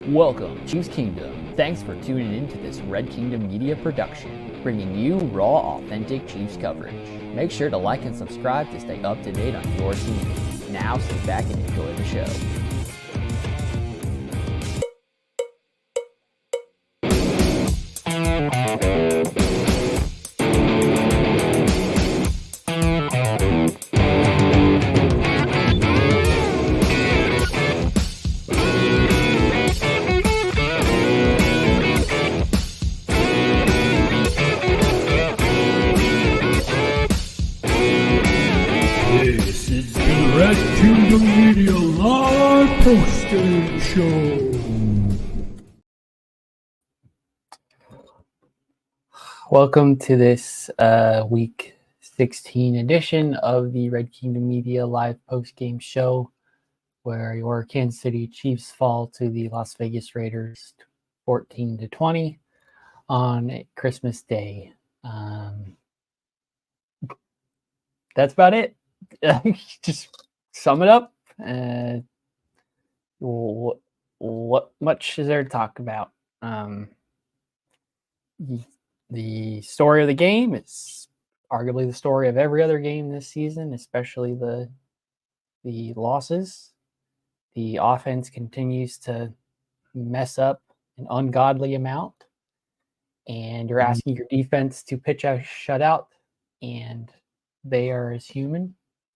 Welcome, Chiefs Kingdom. Thanks for tuning in to this Red Kingdom Media production, bringing you raw, authentic Chiefs coverage. Make sure to like and subscribe to stay up to date on your team. Now sit back and enjoy the show. This is the Red Kingdom Media Live Postgame Show. Welcome to this week 16 edition of the Red Kingdom Media live post-game show, where your Kansas City Chiefs fall to the Las Vegas Raiders 14-20 on Christmas Day. That's about it. Just sum it up. What much is there to talk about? The story of the game is arguably the story of every other game this season, especially the losses. The offense continues to mess up an ungodly amount, and you're asking your defense to pitch a shutout, and they are as human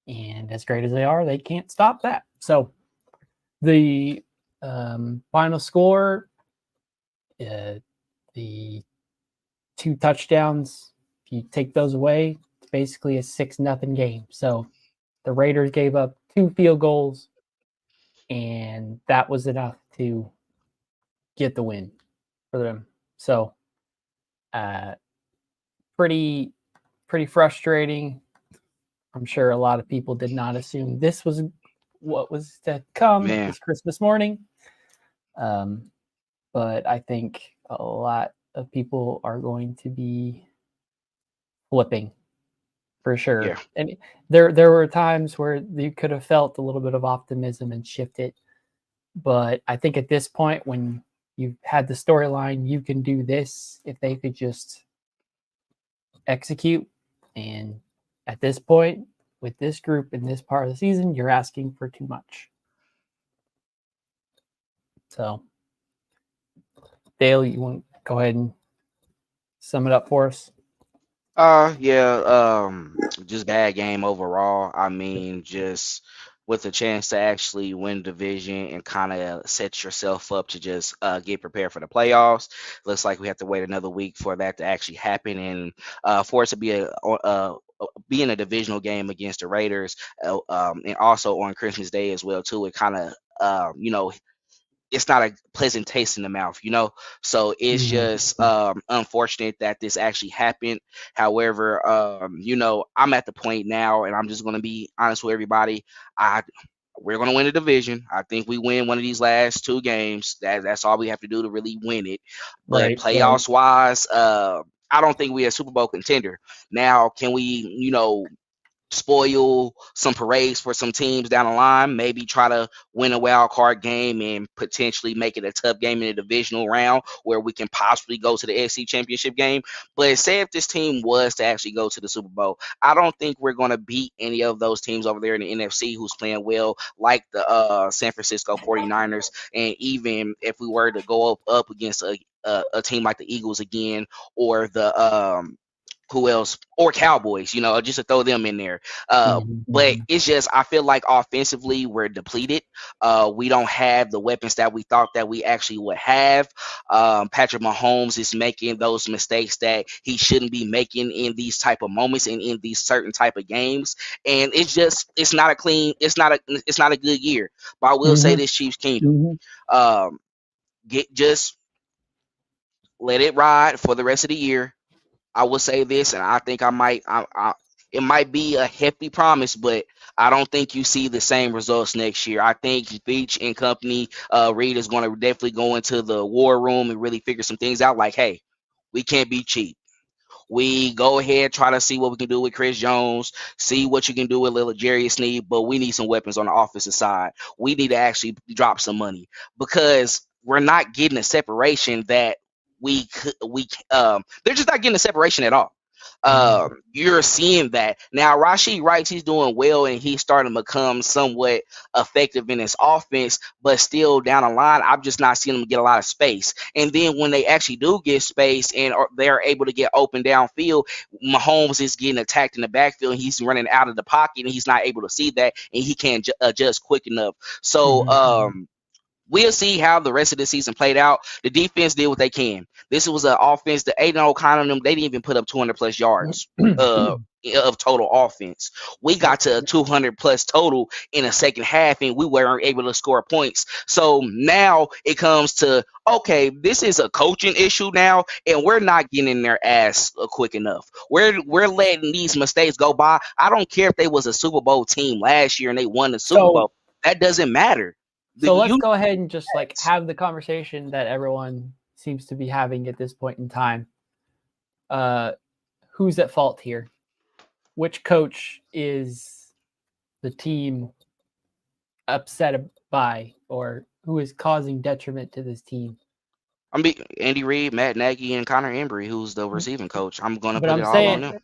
and as great as they are, they can't stop that. So the final score, the 2 touchdowns, if you take those away, it's basically a 6-0 game. So the Raiders gave up 2 field goals, and that was enough to get the win for them. So pretty frustrating. I'm sure a lot of people did not assume this was what was to come this Christmas morning. But I think a lot of people are going to be flipping for sure. Yeah. And there were times where you could have felt a little bit of optimism and shifted. But I think at this point, when you've had the storyline, you can do this if they could just execute. And at this point, with this group in this part of the season, you're asking for too much. So, Dale, you want to go ahead and sum it up for us? Just bad game overall. I mean, just with a chance to actually win division and kind of set yourself up to just get prepared for the playoffs. Looks like we have to wait another week for that to actually happen, and for it to be in a divisional game against the Raiders, and also on Christmas Day as well too. It kind of it's not a pleasant taste in the mouth, so it's just unfortunate that this actually happened. However, I'm at the point now, and I'm just going to be honest with everybody. We're going to win the division. I think we win one of these last 2 games. That's all we have to do to really win it. But playoffs wise, I don't think we're a Super Bowl contender. Now, can we, spoil some parades for some teams down the line, maybe try to win a wild card game and potentially make it a tough game in the divisional round where we can possibly go to the SC championship game. But say if this team was to actually go to the Super Bowl, I don't think we're going to beat any of those teams over there in the NFC who's playing well, like the San Francisco 49ers. And even if we were to go up against a team like the Eagles again, or the who else, or Cowboys, just to throw them in there. But it's just, I feel like offensively we're depleted. We don't have the weapons that we thought that we actually would have. Patrick Mahomes is making those mistakes that he shouldn't be making in these type of moments and in these certain type of games. And it's not a good year. But I will say this, Chiefs Kingdom, just let it ride for the rest of the year. I will say this, and I think it might be a hefty promise, but I don't think you see the same results next year. I think Beach and company, Reed is going to definitely go into the war room and really figure some things out. Like, hey, we can't be cheap. We go ahead, try to see what we can do with Chris Jones, see what you can do with little Jerry Sneed, but we need some weapons on the offensive side. We need to actually drop some money because we're not getting a separation that they're just not getting a separation at all. You're seeing that now. Rashid Rice, he's doing well and he's starting to become somewhat effective in his offense, but still down the line, I'm just not seeing them get a lot of space. And then when they actually do get space and they're able to get open downfield, Mahomes is getting attacked in the backfield. He's running out of the pocket and he's not able to see that, and he can't adjust quick enough. So, we'll see how the rest of the season played out. The defense did what they can. This was an offense that Aiden O'Connor and them, they didn't even put up 200 plus yards of total offense. We got to 200 plus total in the second half, and we weren't able to score points. So now it comes to, okay, this is a coaching issue now, and we're not getting in their ass quick enough. We're letting these mistakes go by. I don't care if they was a Super Bowl team last year and they won the Super Bowl. That doesn't matter. So let's go ahead and just like have the conversation that everyone seems to be having at this point in time. Who's at fault here? Which coach is the team upset by, or who is causing detriment to this team? I mean, Andy Reid, Matt Nagy, and Connor Embry, who's the receiving coach. I'm going to put it all on them.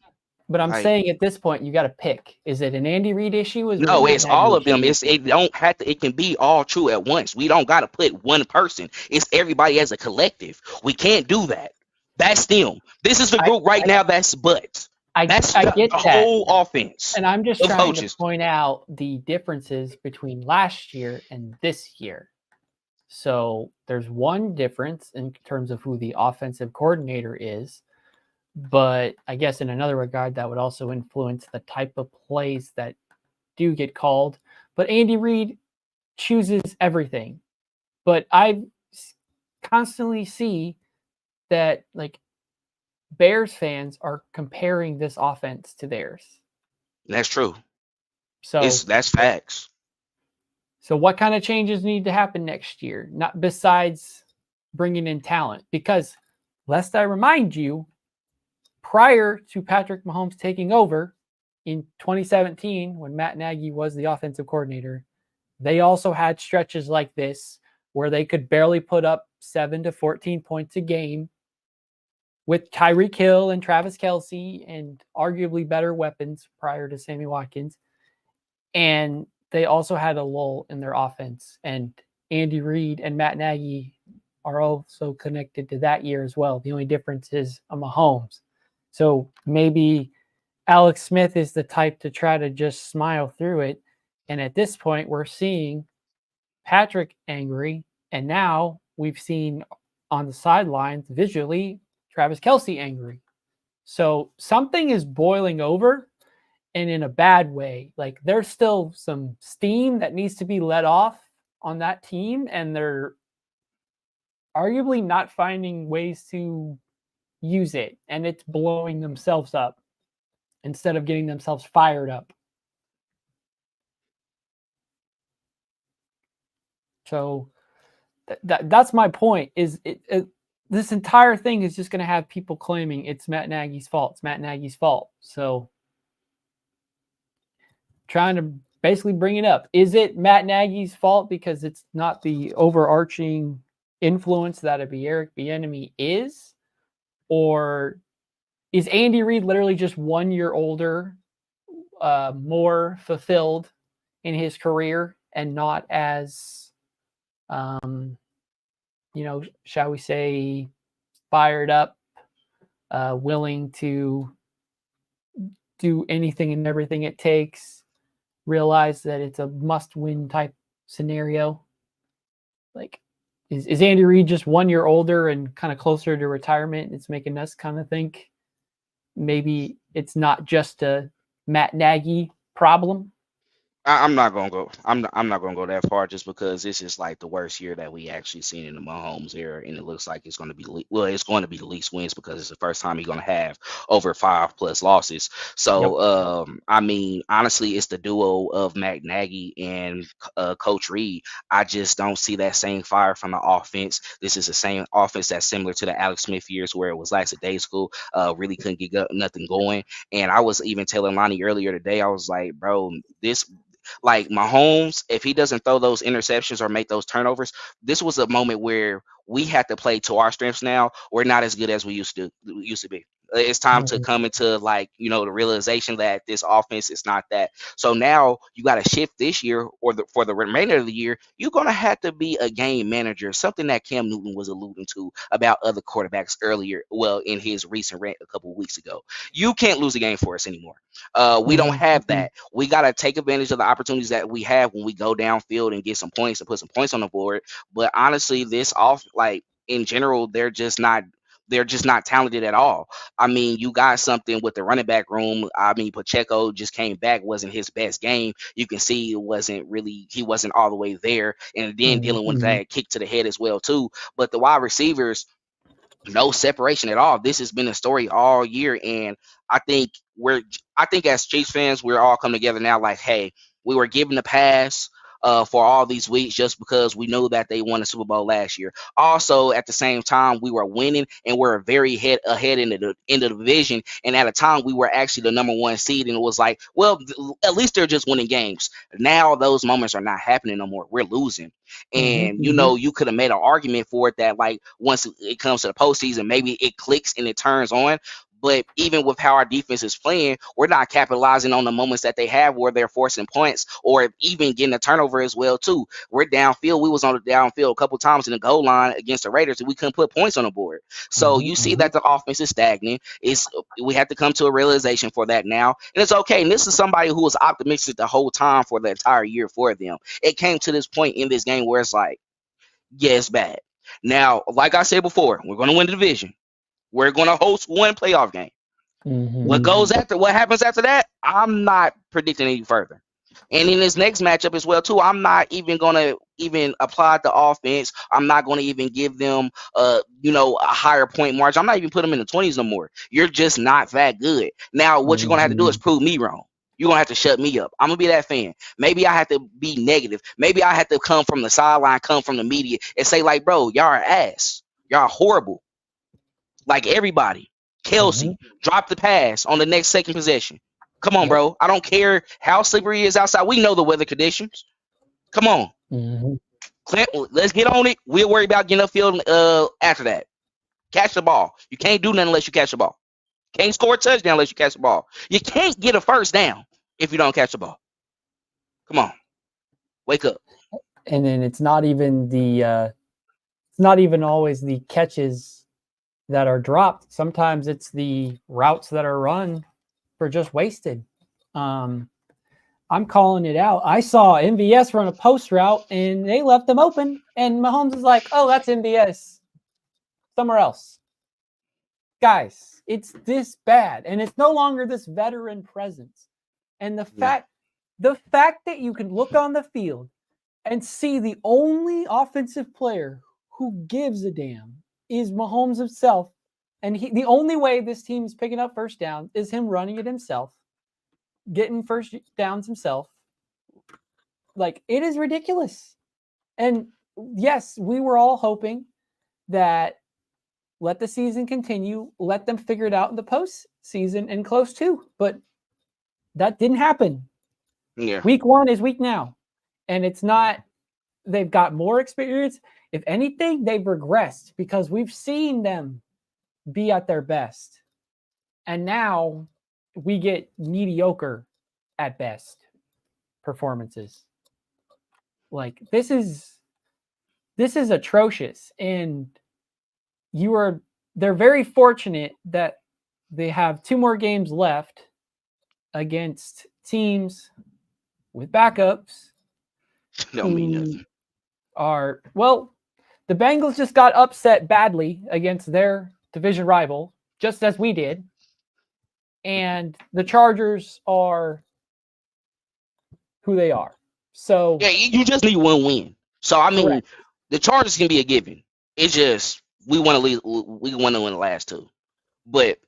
But I'm saying at this point, you got to pick. Is it an Andy Reid issue? No, it's all of them. It don't have to. It can be all true at once. We don't got to put one person. It's everybody as a collective. We can't do that. That's them. This is the group right now. That's but. I get the whole offense. And I'm just trying to point out the differences between last year and this year. So there's one difference in terms of who the offensive coordinator is. But I guess in another regard, that would also influence the type of plays that do get called. But Andy Reid chooses everything. But I constantly see that like Bears fans are comparing this offense to theirs. That's true. So that's facts. So what kind of changes need to happen next year? Not besides bringing in talent. Because lest I remind you, prior to Patrick Mahomes taking over in 2017, when Matt Nagy was the offensive coordinator, they also had stretches like this where they could barely put up 7 to 14 points a game with Tyreek Hill and Travis Kelce and arguably better weapons prior to Sammy Watkins. And they also had a lull in their offense. And Andy Reid and Matt Nagy are also connected to that year as well. The only difference is a Mahomes. So maybe Alex Smith is the type to try to just smile through it. And at this point, we're seeing Patrick angry. And now we've seen on the sidelines visually Travis Kelce angry. So something is boiling over, and in a bad way. Like there's still some steam that needs to be let off on that team. And they're arguably not finding ways to use it, and it's blowing themselves up instead of getting themselves fired up. So that's my point. Is this entire thing is just going to have people claiming it's Matt Nagy's fault. It's Matt Nagy's fault. So trying to basically bring it up. Is it Matt Nagy's fault because it's not the overarching influence that a Eric Bieniemy is? Or is Andy Reid literally just 1 year older, more fulfilled in his career and not as, shall we say, fired up, willing to do anything and everything it takes, realize that it's a must-win type scenario? Like, is Andy Reid just 1 year older and kind of closer to retirement? It's making us kind of think maybe it's not just a Matt Nagy problem. I'm not gonna go. I'm not gonna go that far just because this is like the worst year that we actually seen in the Mahomes era, and it looks like it's going to be it's going to be the least wins because it's the first time he's going to have over 5+ losses. So I mean, honestly, it's the duo of Matt Nagy and Coach Reid. I just don't see that same fire from the offense. This is the same offense that's similar to the Alex Smith years where it was lackadaisical, really couldn't get nothing going. And I was even telling Lonnie earlier today, I was like, bro, Like Mahomes, if he doesn't throw those interceptions or make those turnovers, this was a moment where we had to play to our strengths. Now we're not as good as we used to be. It's time to Mhm. come into like the realization that this offense is not that. So now you got to shift this year or for the remainder of the year. You're gonna have to be a game manager, something that Cam Newton was alluding to about other quarterbacks earlier. Well, in his recent rant a couple of weeks ago, you can't lose a game for us anymore. We don't Mhm. have that. We got to take advantage of the opportunities that we have when we go downfield and get some points and put some points on the board. But honestly, this off like in general, they're just not talented at all. I mean, you got something with the running back room. I mean, Pacheco just came back, wasn't his best game. You can see he wasn't all the way there, and then Mhm. dealing with Mhm. that kick to the head as well too. But the wide receivers, no separation at all. This has been a story all year, and I think we're I think as Chiefs fans, we're all come together now. Like, hey, we were given a pass for all these weeks just because we knew that they won the Super Bowl last year. Also, at the same time, we were winning and we're very ahead in the division. And at a time, we were actually the number one seed, and it was like, well, at least they're just winning games. Now those moments are not happening no more. We're losing. Mhm. And Mhm. you could have made an argument for it that like once it comes to the postseason, maybe it clicks and it turns on. But even with how our defense is playing, we're not capitalizing on the moments that they have where they're forcing points or even getting a turnover as well too. We're downfield. We was on the downfield a couple times in the goal line against the Raiders, and we couldn't put points on the board. So Mhm. you see Mhm. that the offense is stagnant. We have to come to a realization for that now, and it's okay. And this is somebody who was optimistic the whole time for the entire year for them. It came to this point in this game where it's like, yeah, it's bad. Now, like I said before, we're going to win the division. We're going to host one playoff game. Mhm. What happens after that, I'm not predicting any further. And in this next matchup as well too, I'm not even gonna even apply the offense. I'm not gonna even give them a higher point margin. I'm not even putting them in the 20s no more. You're just not that good. Now what you're gonna have to do is Mhm. prove me wrong. You're gonna have to shut me up. I'm gonna be that fan. Maybe I have to be negative. Maybe I have to come from the sideline, come from the media, and say like, bro, y'all are ass. Y'all are horrible. Like everybody. Mhm. Kelsey, drop the pass on the next second possession. Come on, Yep. bro. I don't care how slippery it is outside. We know the weather conditions. Come on. Mhm. Clint, let's get on it. We'll worry about getting upfield after that. Catch the ball. You can't do nothing unless you catch the ball. Can't score a touchdown unless you catch the ball. You can't get a first down if you don't catch the ball. Come on. Wake up. And then it's not even always the catches that are dropped. Sometimes it's the routes that are run for just wasted. Um, I'm calling it out. I saw MVS run a post route and they left them open, and Mahomes is like, "Oh, that's MVS. Somewhere else." Guys, it's this bad, and it's no longer this veteran presence. And Yeah. the fact that you can look on the field and see the only offensive player who gives a damn is Mahomes himself. And the only way this team is picking up first down is him running it himself, getting first downs himself. Like, it is ridiculous. And yes, we were all hoping that let the season continue, let them figure it out in the postseason and close too. But that didn't happen. Yeah. Week one is week now. And it's not, they've got more experience. If anything, they've regressed because we've seen them be at their best. And now we get mediocre at best performances. Like, this is atrocious. And you are they're very fortunate that they have two more games left against teams with backups Don't mean who nothing. are, well, the Bengals just got upset badly against their division rival, just as we did. And the Chargers are who they are. So, Yeah, you just need one win. So I mean, correct. the Chargers can be a given. It's just we want to lead. We want to win the last two. But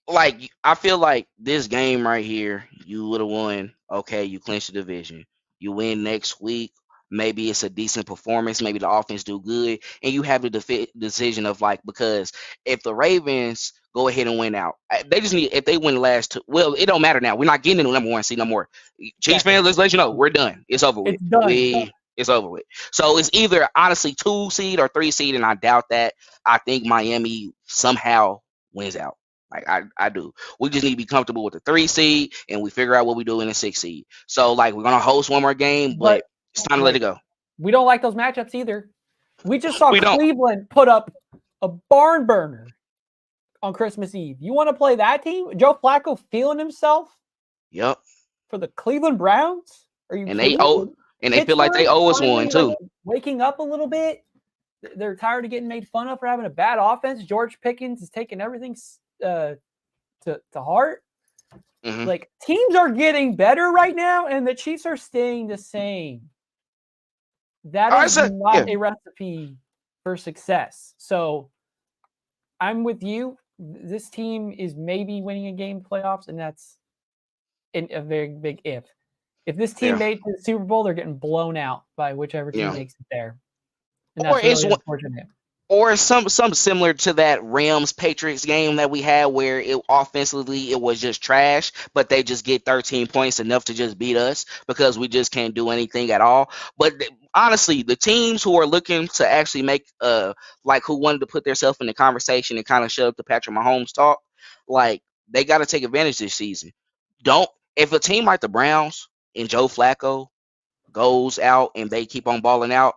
I feel like this game right here, you would have won. Okay, you clinch the division. You win next week. Maybe it's a decent performance. Maybe the offense do good, and you have the decision of like, because if the Ravens go ahead and win out. They just need, if they win the last two, well, it don't matter now. We're not getting the number 1 seed no more. Chiefs fans, let's let you know, we're done. It's over with. It's done. It's over with. So it's either honestly 2 seed or 3 seed, and I doubt that. I think Miami somehow wins out. Like I do. We just need to be comfortable with the 3 seed, and we figure out what we do in the 6 seed. So like we're gonna host one more game, but it's time to let it go. We don't like those matchups either. We just saw We don't. Cleveland put up a barn burner on Christmas Eve. You want to play that team? Joe Flacco feeling himself Yep. for the Cleveland Browns? Are you And kidding they and they feel like they owe us one too. Like, waking up a little bit. They're tired of getting made fun of for having a bad offense. George Pickens is taking everything to heart. Mhm. Like, teams are getting better right now, and the Chiefs are staying the same. That is not a recipe for success. So I'm with you. This team is maybe winning a game playoffs, and that's a very big if. If this team made it to the Super Bowl, they're getting blown out by whichever team makes it there. And that's really unfortunate. Or some similar to that Rams Patriots game that we had, where it offensively it was just trash, but they just get 13 points, enough to just beat us because we just can't do anything at all. But honestly, the teams who are looking to actually make like who wanted to put themselves in the conversation and kind of shut up the Patrick Mahomes talk, like they got to take advantage this season. If a team like the Browns and Joe Flacco goes out and they keep on balling out,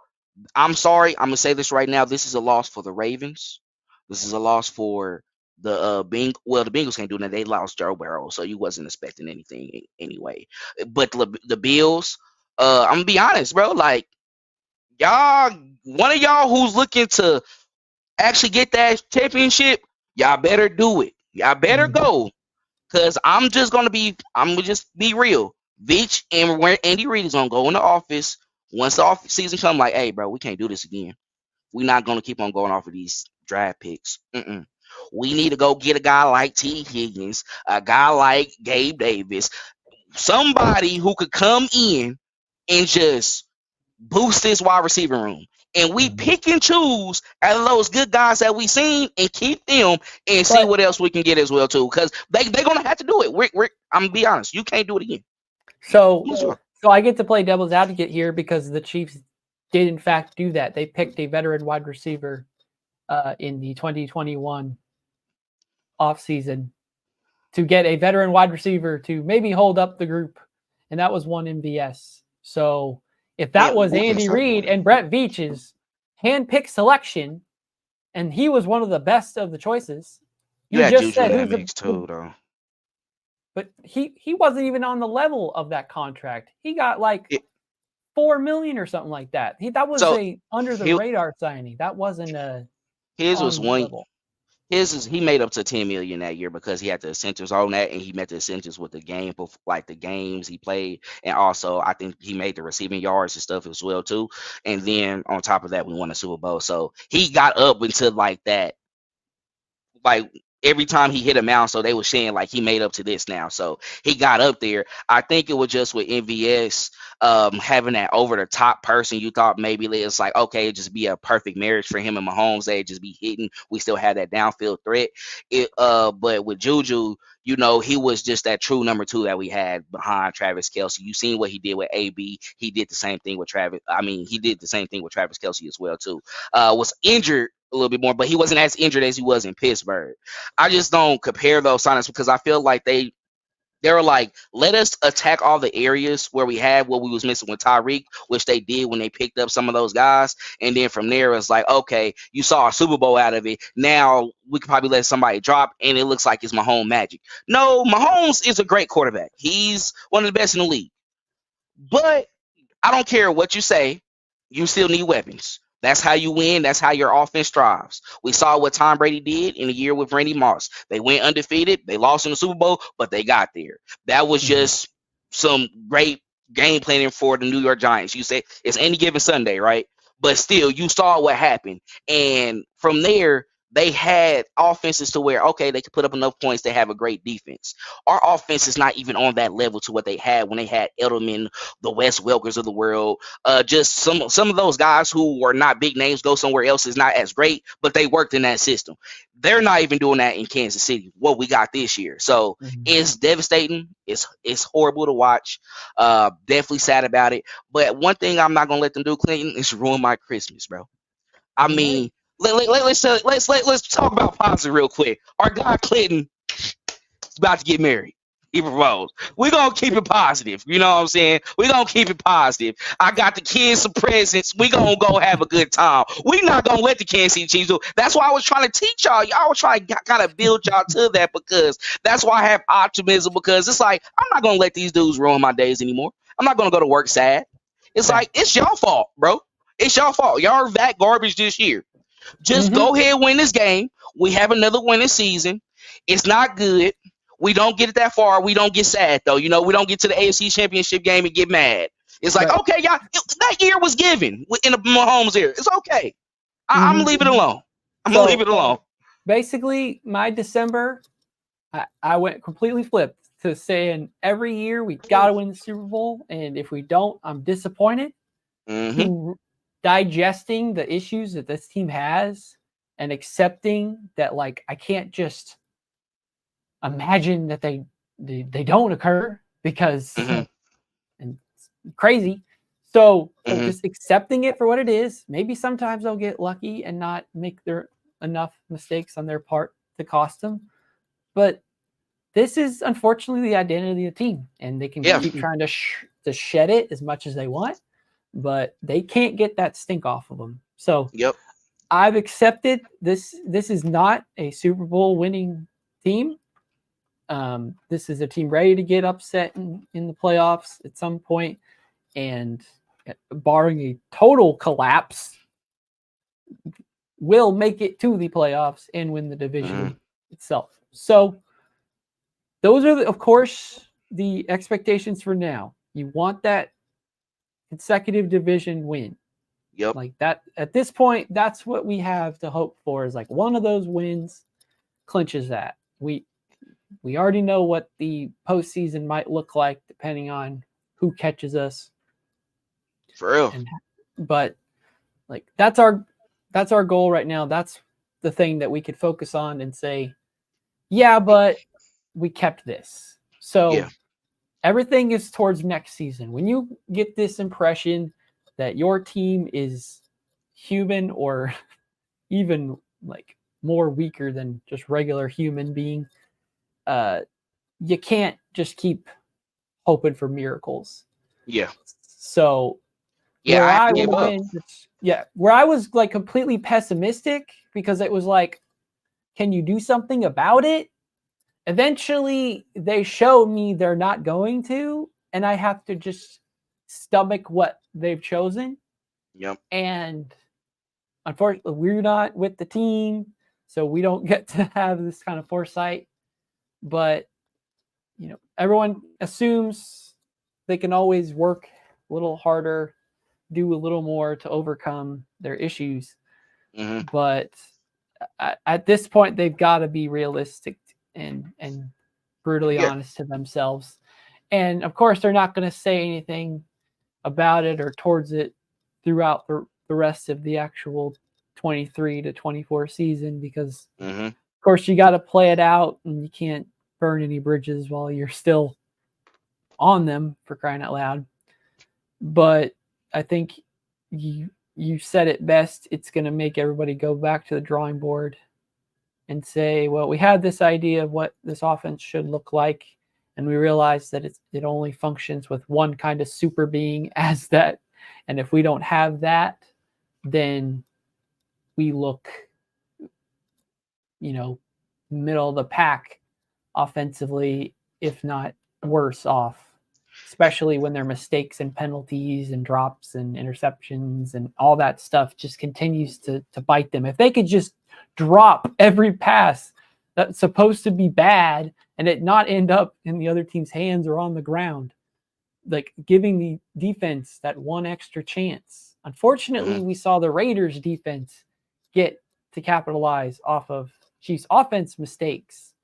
I'm sorry, I'm gonna say this right now. This is a loss for the Ravens. This is a loss for the the Bengals can't do that. They lost Joe Burrow, so you wasn't expecting anything anyway. But the Bills, I'm gonna be honest, bro. Like y'all, one of y'all who's looking to actually get that championship, y'all better do it. Y'all better go, cause I'm gonna just be real. Veach and where Andy Reid is gonna go in the office once the off season come. Like, hey, bro, we can't do this again. We're not going to keep on going off of these draft picks. We need to go get a guy like T. Higgins, a guy like Gabe Davis, somebody who could come in and just boost this wide receiver room. And we pick and choose out of those good guys that we seen and keep them and see what else we can get as well too. Because they're going to have to do it. I'm going to be honest. You can't do it again. So I get to play devil's advocate here because the Chiefs did in fact do that. They picked a veteran wide receiver in the 2021 offseason to get a veteran wide receiver to maybe hold up the group, and that was one MVS. So if that was Andy Reid and Brett Veach's hand-picked selection, and he was one of the best of the choices, you just said who's the too, though. But he wasn't even on the level of that contract. He got like $4 million or something like that. That was a under the radar signing. That wasn't a. His was one. Level. He made up to $10 million that year because he had the incentives on that, and he met the incentives with the game, like the games he played, and also I think he made the receiving yards and stuff as well too. And then on top of that, we won the Super Bowl, so he got up into like that, like. Every time he hit a mound, so they were saying like he made up to this now. So he got up there. I think it was just with MVS having that over the top person. You thought maybe it's like, okay, it'd just be a perfect marriage for him and Mahomes. They'd just be hitting. We still had that downfield threat. But with Juju, he was just that true number 2 that we had behind Travis Kelce. You seen what he did with AB. He did the same thing with Travis. He did the same thing with Travis Kelce as well too. Was injured a little bit more, but he wasn't as injured as he was in Pittsburgh. I just don't compare those signings because I feel like they were like, let us attack all the areas where we had what we was missing with Tyreek, which they did when they picked up some of those guys. And then from there, it's like, okay, you saw a Super Bowl out of it. Now we could probably let somebody drop, and it looks like it's Mahomes magic. No, Mahomes is a great quarterback. He's one of the best in the league. But I don't care what you say. You still need weapons. That's how you win. That's how your offense thrives. We saw what Tom Brady did in a year with Randy Moss. They went undefeated. They lost in the Super Bowl, but they got there. That was just some great game planning for the New York Giants. You say it's any given Sunday, right? But still, you saw what happened. And from there, they had offenses to where, okay, they could put up enough points to have a great defense. Our offense is not even on that level to what they had when they had Edelman, the Wes Welkers of the world. Just some of those guys who were not big names go somewhere else is not as great, but they worked in that system. They're not even doing that in Kansas City, what we got this year. So it's devastating. It's horrible to watch. Definitely sad about it. But one thing I'm not gonna let them do, Clinton, is ruin my Christmas, bro. I mean, let's talk about positive real quick. Our guy Clinton is about to get married. He proposed. We're gonna keep it positive. You know what I'm saying? We're gonna keep it positive. I got the kids some presents. We're gonna go have a good time. We're not gonna let the Kansas City Chiefs do. That's why I was trying to teach y'all. Y'all was trying to kind of build y'all to that, because that's why I have optimism, because it's like, I'm not gonna let these dudes ruin my days anymore. I'm not gonna go to work sad. It's like, it's y'all fault, bro. It's y'all fault. Y'all are that garbage this year. Just go ahead and win this game. We have another winning season. It's not good. We don't get it that far. We don't get sad, though. You know, we don't get to the AFC Championship game and get mad. It's like, okay, y'all, that year was given in the Mahomes era. It's okay. I'm leaving it alone. I'm going to leave it alone. Basically, my December, I went completely flipped to saying every year we got to win the Super Bowl. And if we don't, I'm disappointed. To digesting the issues that this team has and accepting that, like, I can't just imagine that they don't occur, because and it's crazy. So just accepting it for what it is. Maybe sometimes they'll get lucky and not make their enough mistakes on their part to cost them. But this is unfortunately the identity of the team, and they can keep trying to shed it as much as they want, but they can't get that stink off of them. So I've accepted this. This is not a Super Bowl winning team. This is a team ready to get upset in the playoffs at some point, and barring a total collapse, will make it to the playoffs and win the division itself. So those are, of course, the expectations for now. You want that consecutive division win. Like that, at this point, that's what we have to hope for, is like one of those wins clinches that. We already know what the postseason might look like depending on who catches us. For real. But like that's our goal right now. That's the thing that we could focus on and say, yeah, but we kept this. So everything is towards next season. When you get this impression that your team is human, or even like more weaker than just regular human being, you can't just keep hoping for miracles. So where I was like completely pessimistic, because it was like, can you do something about it? Eventually they showed me they're not going to, and I have to just stomach what they've chosen. And unfortunately, we're not with the team, so we don't get to have this kind of foresight. But you know, everyone assumes they can always work a little harder, do a little more to overcome their issues. But at this point, they've got to be realistic and brutally honest to themselves. And of course, they're not going to say anything about it or towards it throughout the rest of the actual 23 to 24 season, because of course you got to play it out, and you can't burn any bridges while you're still on them, for crying out loud. But I think you said it best. It's going to make everybody go back to the drawing board and say, well, we had this idea of what this offense should look like, and we realized that it only functions with one kind of super being as that. And if we don't have that, then we look, middle of the pack offensively, if not worse off, especially when their mistakes and penalties and drops and interceptions and all that stuff just continues to bite them. If they could just drop every pass that's supposed to be bad and it not end up in the other team's hands or on the ground, like giving the defense that one extra chance. Unfortunately, we saw the Raiders defense get to capitalize off of Chiefs offense mistakes.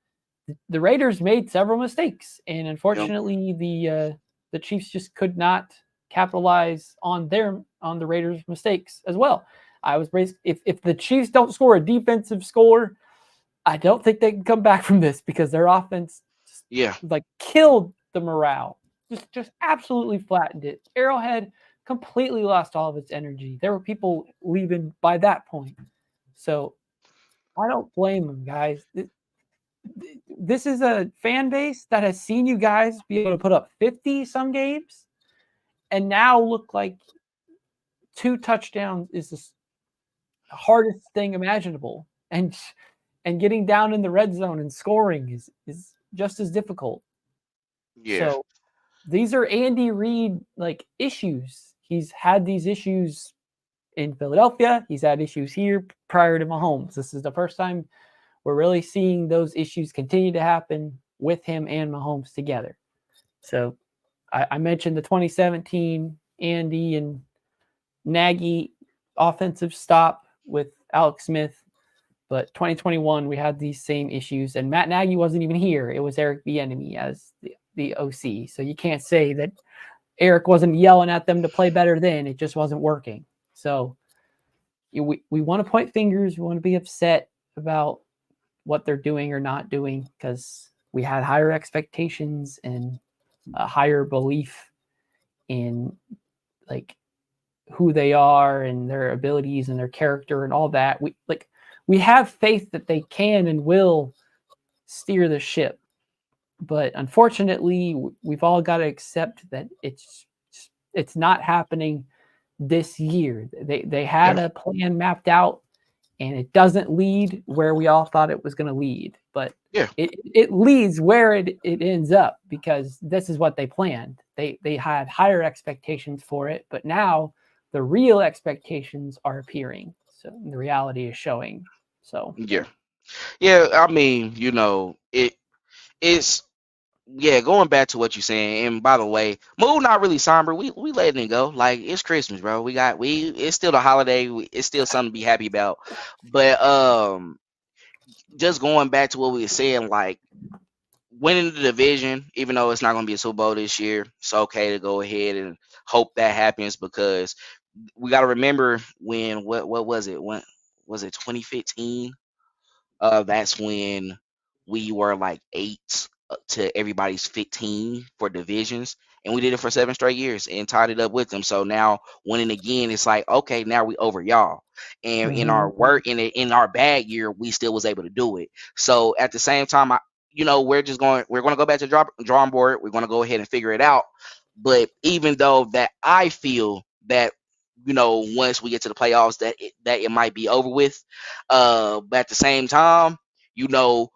The Raiders made several mistakes, and unfortunately, the Chiefs just could not capitalize on the Raiders' mistakes as well. I was raised if the Chiefs don't score a defensive score, I don't think they can come back from this because their offense like killed the morale. Just absolutely flattened it. Arrowhead completely lost all of its energy. There were people leaving by that point. So I don't blame them, guys. This is a fan base that has seen you guys be able to put up 50 some games and now look like 2 touchdowns is the hardest thing imaginable. And getting down in the red zone and scoring is just as difficult. Yeah. So these are Andy Reid like issues. He's had these issues in Philadelphia. He's had issues here prior to Mahomes. This is the first time we're really seeing those issues continue to happen with him and Mahomes together. So I mentioned the 2017 Andy and Nagy offensive stop with Alex Smith. But 2021, we had these same issues, and Matt Nagy wasn't even here. It was Eric Bieniemy as the OC. So you can't say that Eric wasn't yelling at them to play better then. It just wasn't working. So we want to point fingers. We want to be upset about what they're doing or not doing because we had higher expectations and a higher belief in like who they are and their abilities and their character and all that. We have faith that they can and will steer the ship. But unfortunately, we've all got to accept that it's not happening this year. They had a plan mapped out, and it doesn't lead where we all thought it was going to lead. But it leads where it ends up because this is what they planned. They had higher expectations for it, but now the real expectations are appearing. So the reality is showing. So yeah. I mean, it's going back to what you're saying. And by the way, mood not really somber. We letting it go. Like it's Christmas, bro. It's still the holiday. It's still something to be happy about. But just going back to what we were saying, like winning the division, even though it's not going to be a Super Bowl this year, it's okay to go ahead and hope that happens because we got to remember when what was it? When was it 2015? That's when we were like 8 to everybody's 15 for divisions, and we did it for 7 straight years and tied it up with them. So now winning again, it's like okay, now we over y'all. And in our work in our bad year, we still was able to do it. So at the same time, we're going to go back to the drawing board. We're going to go ahead and figure it out. But even though that I feel that once we get to the playoffs that it might be over with, but at the same time, y'all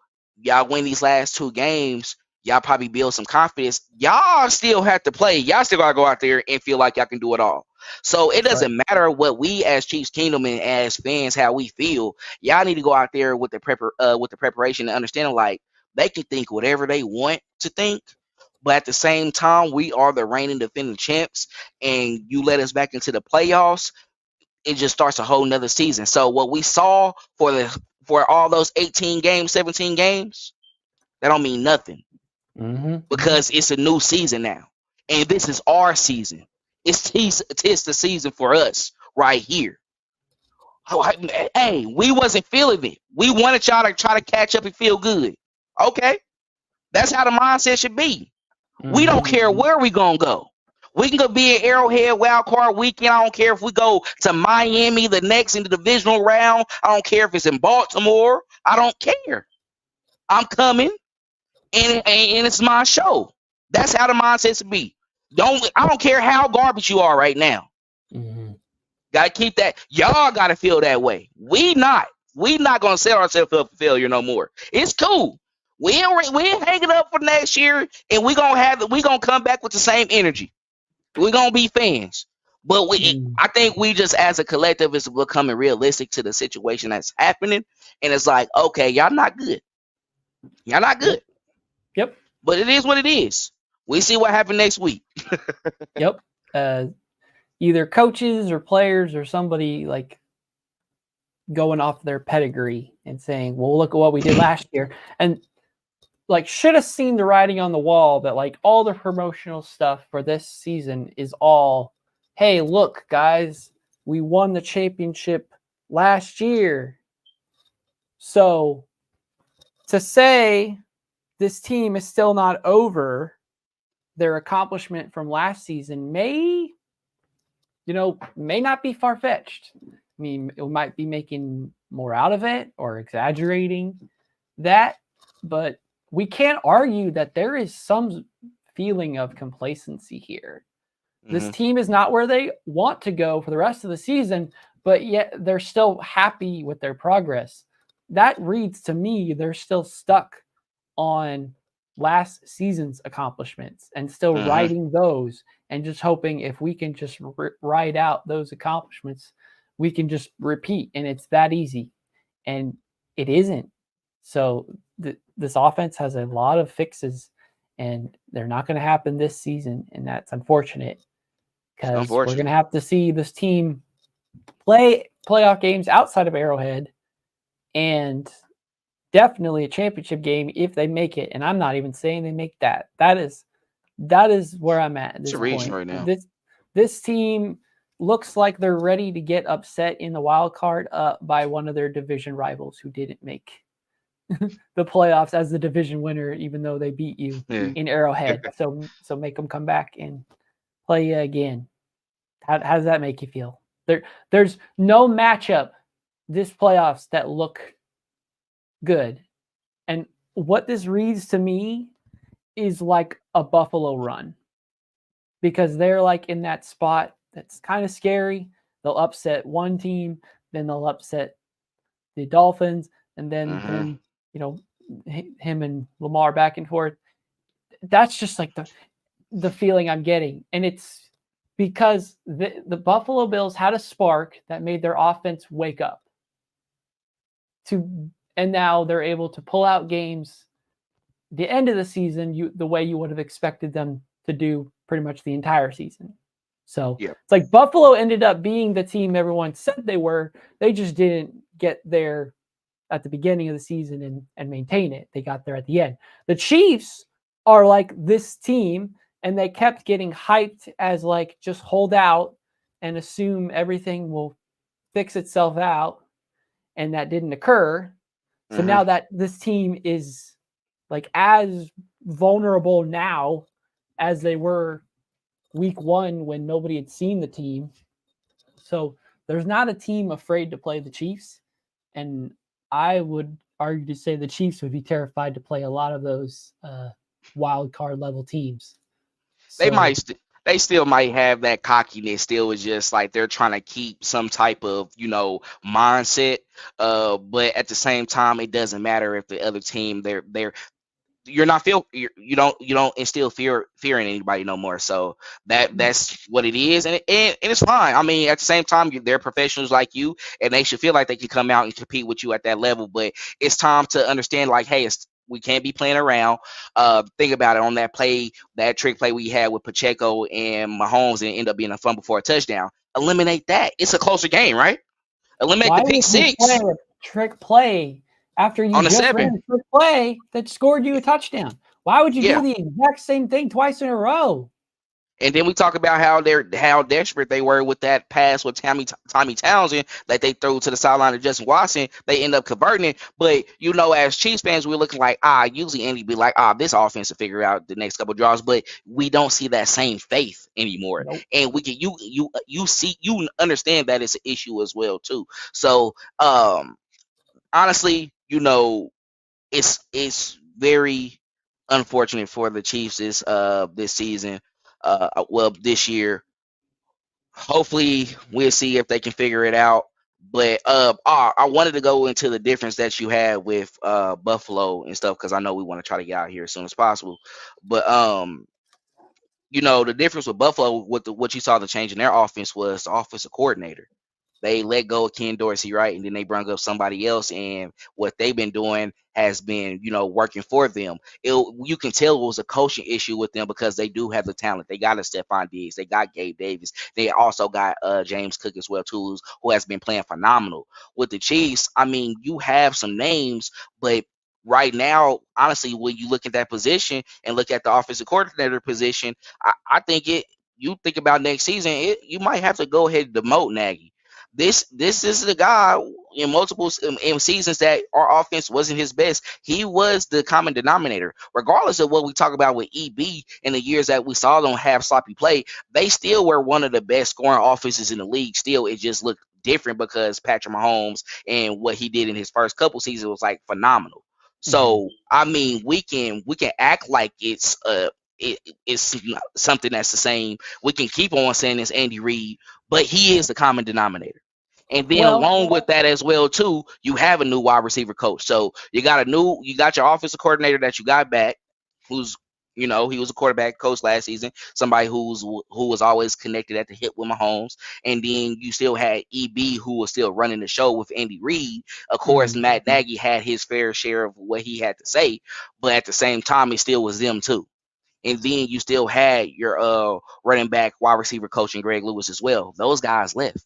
win these last 2 games, y'all probably build some confidence. Y'all still have to play. Y'all still gotta go out there and feel like y'all can do it all. So it doesn't matter what we as Chiefs Kingdom and as fans how we feel. Y'all need to go out there with the preparation and understanding like they can think whatever they want to think. But at the same time, we are the reigning defending champs, and you let us back into the playoffs, it just starts a whole nother season. So what we saw for all those 18 games, 17 games, that don't mean nothing because it's a new season now, and this is our season. It's the season for us right here. Hey, we wasn't feeling it. We wanted y'all to try to catch up and feel good. Okay, that's how the mindset should be. We don't care where we gonna go. We can go be an Arrowhead wild card weekend. I don't care if we go to Miami the next in the divisional round. I don't care if it's in Baltimore. I don't care. I'm coming, and it's my show. That's how the mindset should be. I don't care how garbage you are right now. Gotta keep that. Y'all gotta feel that way. We not gonna set ourselves up for failure no more. It's cool. We ain't hanging up for next year, and we gonna come back with the same energy. We're gonna be fans, but I think we just as a collective is becoming realistic to the situation that's happening, and it's like, okay, y'all not good. Y'all not good. Yep. But it is what it is. We see what happened next week. Yep. Either coaches or players or somebody like going off their pedigree and saying, well, look at what we did last year. And like should have seen the writing on the wall that like all the promotional stuff for this season is all, hey, look, guys, we won the championship last year. So to say this team is still not over their accomplishment from last season may not be far-fetched. I mean, it might be making more out of it or exaggerating that, but we can't argue that there is some feeling of complacency here. This team is not where they want to go for the rest of the season, but yet they're still happy with their progress. That reads to me they're still stuck on last season's accomplishments and still riding those and just hoping if we can just ride out those accomplishments, we can just repeat. And it's that easy. And it isn't. So this offense has a lot of fixes, and they're not going to happen this season. And that's unfortunate because we're going to have to see this team play playoff games outside of Arrowhead and definitely a championship game if they make it. And I'm not even saying they make that. That is where I'm at this point right now. This team looks like they're ready to get upset in the wild card by one of their division rivals who didn't make the playoffs as the division winner, even though they beat you in Arrowhead. So make them come back and play you again. How does that make you feel? There's no matchup this playoffs that look good. And what this reads to me is like a Buffalo run, because they're like in that spot that's kind of scary. They'll upset one team, then they'll upset the Dolphins, and then him and Lamar back and forth. That's just like the feeling I'm getting. And it's because the Buffalo Bills had a spark that made their offense wake up. And now they're able to pull out games the end of the season the way you would have expected them to do pretty much the entire season. So It's like Buffalo ended up being the team everyone said they were. They just didn't get there at the beginning of the season and maintain it. They got there at the end. The Chiefs are like this team, and they kept getting hyped as like just hold out and assume everything will fix itself out, and that didn't occur. So now that this team is like as vulnerable now as they were week one when nobody had seen the team. So there's not a team afraid to play the Chiefs. And I would argue to say the Chiefs would be terrified to play a lot of those wild card level teams. They still might have that cockiness. Still, is just like they're trying to keep some type of mindset. But at the same time, it doesn't matter if the other team you don't instill fear in anybody no more. So that's what it is, and it's fine. I mean, at the same time, they're professionals like you, and they should feel like they can come out and compete with you at that level. But it's time to understand, like, hey, we can't be playing around. Think about it, on that trick play we had with Pacheco and Mahomes, and end up being a fumble for a touchdown. Eliminate that. It's a closer game, right? Eliminate the pick six. Play a trick play after you just ran a trick play that scored you a touchdown. Why would you do the exact same thing twice in a row? And then we talk about how desperate they were with that pass with Tommy Townsend that they threw to the sideline of Justin Watson. They end up converting it. But, as Chiefs fans, we're looking like, usually Andy be like, this offense will figure out the next couple of draws. But we don't see that same faith anymore. Nope. And we can you understand that it's an issue as well, too. So, honestly, it's very unfortunate for the Chiefs this season. This year. Hopefully we'll see if they can figure it out. But I wanted to go into the difference that you had with Buffalo and stuff, because I know we want to try to get out here as soon as possible. But the difference with Buffalo, what you saw the change in their offense was the offensive coordinator. They let go of Ken Dorsey, right? And then they brought up somebody else, and what they've been doing has been, working for them. You can tell it was a coaching issue with them because they do have the talent. They got a Stephon Diggs, they got Gabe Davis, they also got James Cook as well too, who has been playing phenomenal with the Chiefs. I mean, you have some names, but right now, honestly, when you look at that position and look at the offensive coordinator position, I think you think about next season, you might have to go ahead and demote Nagy. This is the guy in multiple in seasons that our offense wasn't his best. He was the common denominator. Regardless of what we talk about with EB in the years that we saw them have sloppy play, they still were one of the best scoring offenses in the league. Still, it just looked different because Patrick Mahomes and what he did in his first couple seasons was like phenomenal. So I mean, we can act like it's something that's the same. We can keep on saying it's Andy Reid, but he is the common denominator. And then along with that as well too, you have a new wide receiver coach. So you got your offensive coordinator that you got back, who's he was a quarterback coach last season, somebody who was always connected at the hip with Mahomes. And then you still had EB, who was still running the show with Andy Reid. Of course, Matt Nagy had his fair share of what he had to say, but at the same time, it still was them too. And then you still had your running back, wide receiver coach, and Greg Lewis as well. Those guys left.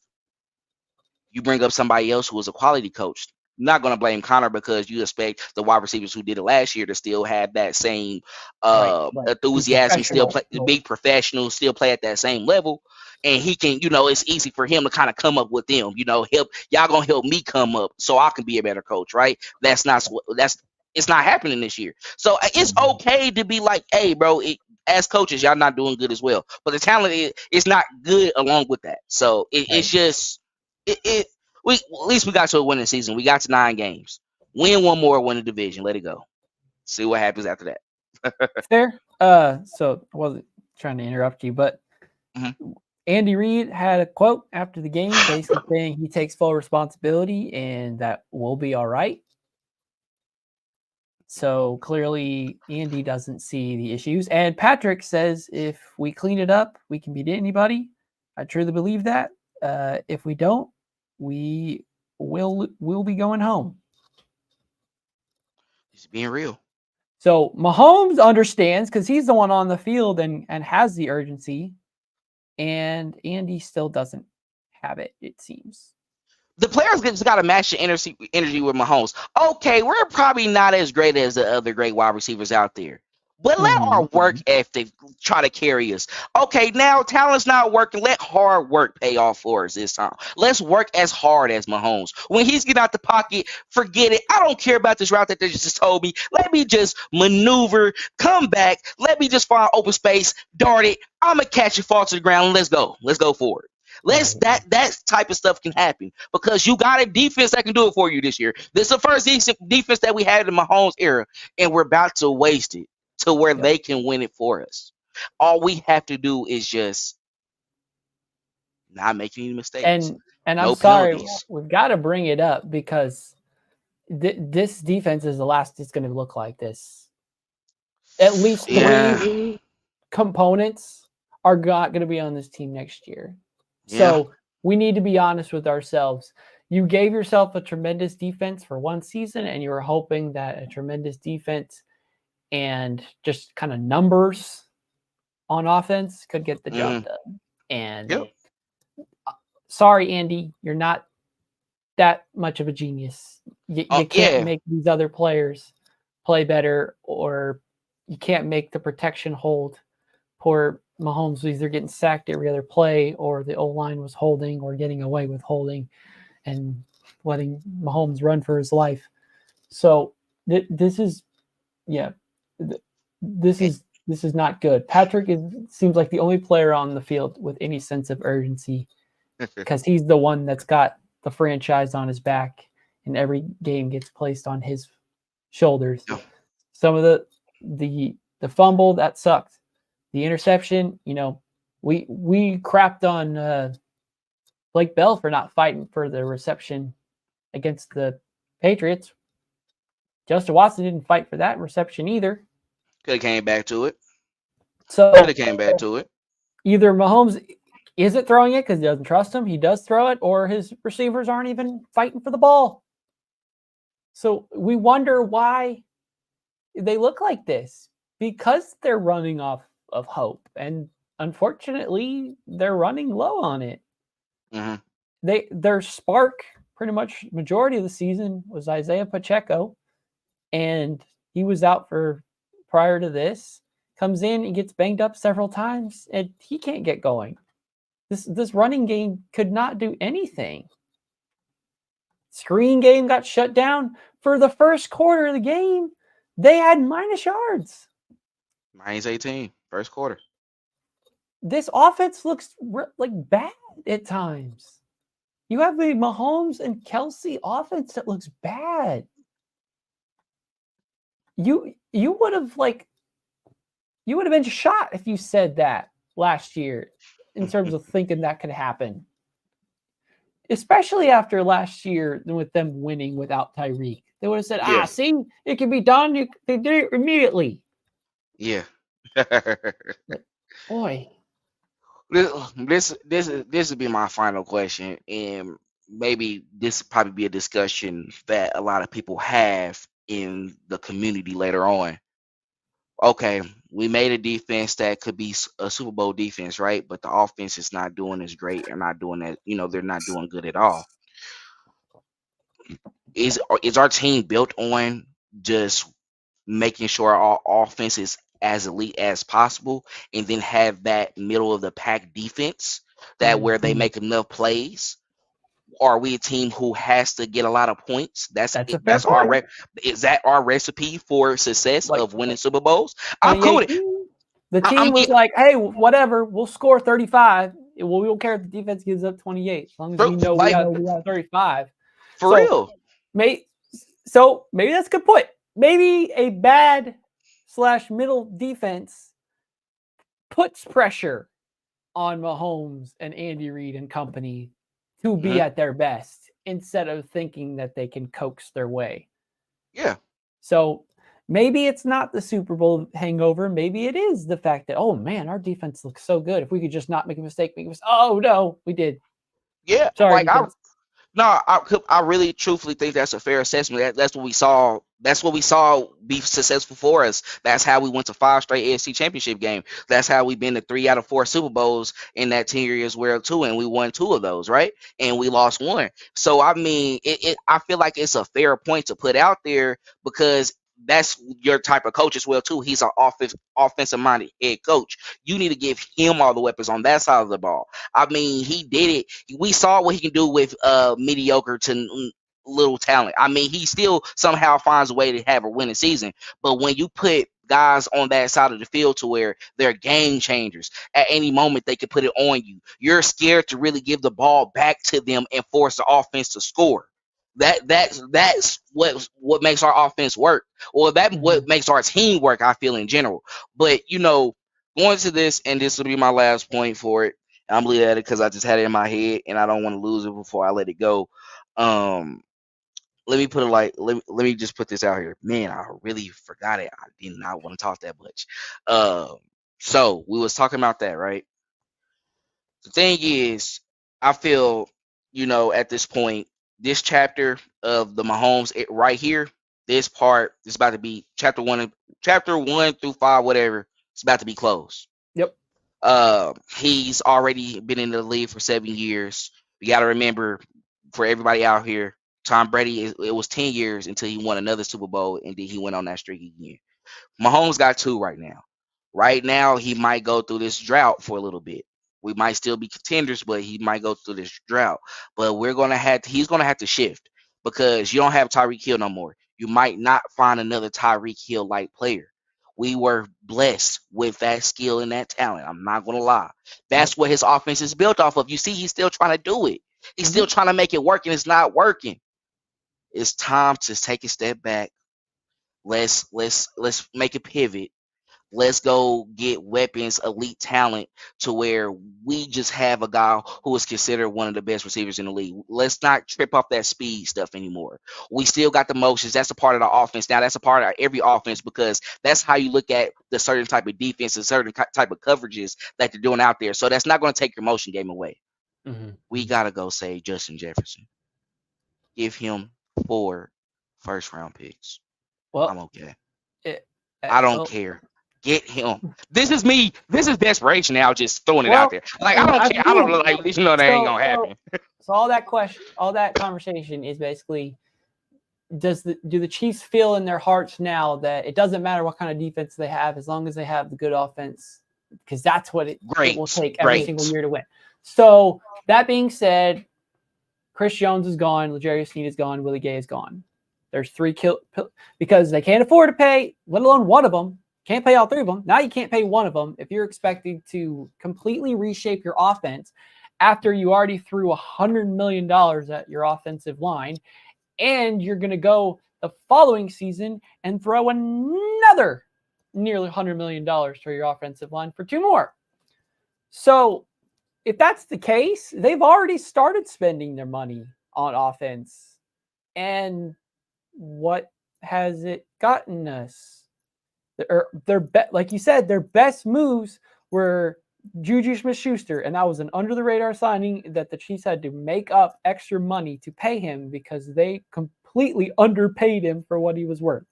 You bring up somebody else who was a quality coach. I'm not going to blame Connor because you expect the wide receivers who did it last year to still have that same enthusiasm, still play, be professional, still play at that same level. And he can, it's easy for him to kind of come up with them, help y'all gonna help me come up so I can be a better coach, right? It's not happening this year. So it's okay to be like, hey, bro, as coaches, y'all not doing good as well. But the talent is not good along with that. So it's just at least we got to a winning season. We got to 9 games. Win one more, win the division. Let it go. See what happens after that. Fair. So I wasn't trying to interrupt you, but Andy Reid had a quote after the game basically saying he takes full responsibility and that we'll be all right. So clearly Andy doesn't see the issues. And Patrick says if we clean it up, we can beat anybody. I truly believe that. If we don't, we'll be going home. He's being real. So Mahomes understands because he's the one on the field and has the urgency. And Andy still doesn't have it, it seems. The players just got to match the energy with Mahomes. Okay, we're probably not as great as the other great wide receivers out there, but let our work ethic try to carry us. Okay, now talent's not working. Let hard work pay off for us this time. Let's work as hard as Mahomes. When he's getting out the pocket, forget it. I don't care about this route that they just told me. Let me just maneuver, come back. Let me just find open space, dart it. I'm going to catch it, fall to the ground, and let's go. Let's go forward. That type of stuff can happen because you got a defense that can do it for you this year. This is the first defense that we had in the Mahomes era, and we're about to waste it to where they can win it for us. All we have to do is just not make any mistakes. And I'm sorry, we've got to bring it up because this defense is the last it's going to look like this. At least 3 components are not going to be on this team next year. So we need to be honest with ourselves. You gave yourself a tremendous defense for one season, and you were hoping that a tremendous defense and just kind of numbers on offense could get the job done. And sorry, Andy, you're not that much of a genius. You can't make these other players play better, or you can't make the protection hold. Poor Mahomes was either getting sacked every other play, or the O-line was holding or getting away with holding and letting Mahomes run for his life. So this is not good. Patrick seems like the only player on the field with any sense of urgency because he's the one that's got the franchise on his back, and every game gets placed on his shoulders. Some of the fumble that sucked. The interception, we crapped on Blake Bell for not fighting for the reception against the Patriots. Justin Watson didn't fight for that reception either. Could have came back to it. So could have came back to it. Either Mahomes He isn't throwing it because he doesn't trust him. He does throw it, or his receivers aren't even fighting for the ball. So we wonder why they look like this, because they're running off of hope. And unfortunately, they're running low on it. Mm-hmm. Their spark pretty much majority of the season was Isaiah Pacheco, and he was out for prior to this. Comes in and gets banged up several times, and he can't get going. This running game could not do anything. Screen game got shut down for the first quarter of the game. They had minus yards. Mine's 18, first quarter. This offense looks like bad at times. You have the Mahomes and Kelsey offense that looks bad. You would have been shot if you said that last year in terms of thinking that could happen. Especially after last year with them winning without Tyreek. They would have said, see, it can be done. They did it immediately. Yeah. Boy. This would be my final question, and maybe this will probably be a discussion that a lot of people have in the community later on. Okay, we made a defense that could be a Super Bowl defense, right? But the offense is not doing as great. They're not doing that. They're not doing good at all. Is our team built on just making sure our offense is as elite as possible, and then have that middle of the pack defense that where they make enough plays? Or are we a team who has to get a lot of points? That's a fair point. Is that our recipe for success of winning Super Bowls? I'm cool with it. The team was like, hey, whatever, we'll score 35. We won't care if the defense gives up 28, as long as we know we have 35. For real. So maybe that's a good point. Maybe a bad / middle defense puts pressure on Mahomes and Andy Reid and company to be at their best, instead of thinking that they can coax their way. Yeah. So maybe it's not the Super Bowl hangover. Maybe it is the fact that, oh man, our defense looks so good. If we could just not make a mistake, oh no, we did. Yeah. Sorry. I really truthfully think that's a fair assessment. That's what we saw. That's what we saw be successful for us. That's how we went to 5 straight AFC Championship game. That's how we've been to 3 out of 4 Super Bowls in that 10 years as well too, and we won 2 of those, right? And we lost 1. So I mean, I feel like it's a fair point to put out there, because that's your type of coach as well too. He's an offensive minded head coach. You need to give him all the weapons on that side of the ball. I mean, he did it. We saw what he can do with mediocre to little talent. I mean, he still somehow finds a way to have a winning season. But when you put guys on that side of the field to where they're game changers, at any moment they can put it on you, you're scared to really give the ball back to them and force the offense to score. That's what makes our offense work, or that's what makes our team work, I feel, in general. But going to this, and this will be my last point for it. I'm leaving at it because I just had it in my head and I don't want to lose it before I let it go. Let me put it like, let me just put this out here. Man, I really forgot it. I did not want to talk that much. So we was talking about that, right? The thing is, I feel, at this point, this chapter of the Mahomes right here, this part is about to be chapter 1 through 5, whatever. It's about to be closed. Yep. He's already been in the league for 7 years. You got to remember, for everybody out here, Tom Brady, it was 10 years until he won another Super Bowl, and then he went on that streak again. Mahomes got 2 right now. Right now, he might go through this drought for a little bit. We might still be contenders, but he might go through this drought. But he's gonna have to shift, because you don't have Tyreek Hill no more. You might not find another Tyreek Hill like player. We were blessed with that skill and that talent. I'm not gonna lie. That's what his offense is built off of. You see, he's still trying to do it. He's still trying to make it work, and it's not working. It's time to take a step back. Let's make a pivot. Let's go get weapons, elite talent to where we just have a guy who is considered one of the best receivers in the league. Let's not trip off that speed stuff anymore. We still got the motions. That's a part of the offense. Now that's a part of every offense because that's how you look at the certain type of defense and certain type of coverages that they're doing out there. So that's not going to take your motion game away. We got to go say Justin Jefferson. Give him 4 first-round picks. Well, I'm okay. I don't care. Get him. This is me. This is desperation now, just throwing it out there. Like, I don't care. I don't look like that ain't gonna happen. So all that conversation is basically, do the Chiefs feel in their hearts now that it doesn't matter what kind of defense they have as long as they have the good offense, because that's what it will take every single year to win. So that being said, Chris Jones is gone, L'Jarius Sneed is gone, Willie Gay is gone. There's 3 because they can't afford to pay, let alone one of them. Can't pay all 3 of them. Now you can't pay one of them if you're expecting to completely reshape your offense after you already threw $100 million at your offensive line, and you're going to go the following season and throw another nearly $100 million for your offensive line for 2 more. So if that's the case, they've already started spending their money on offense. And what has it gotten us? Like you said, their best moves were Juju Smith-Schuster, and that was an under-the-radar signing that the Chiefs had to make up extra money to pay him because they completely underpaid him for what he was worth.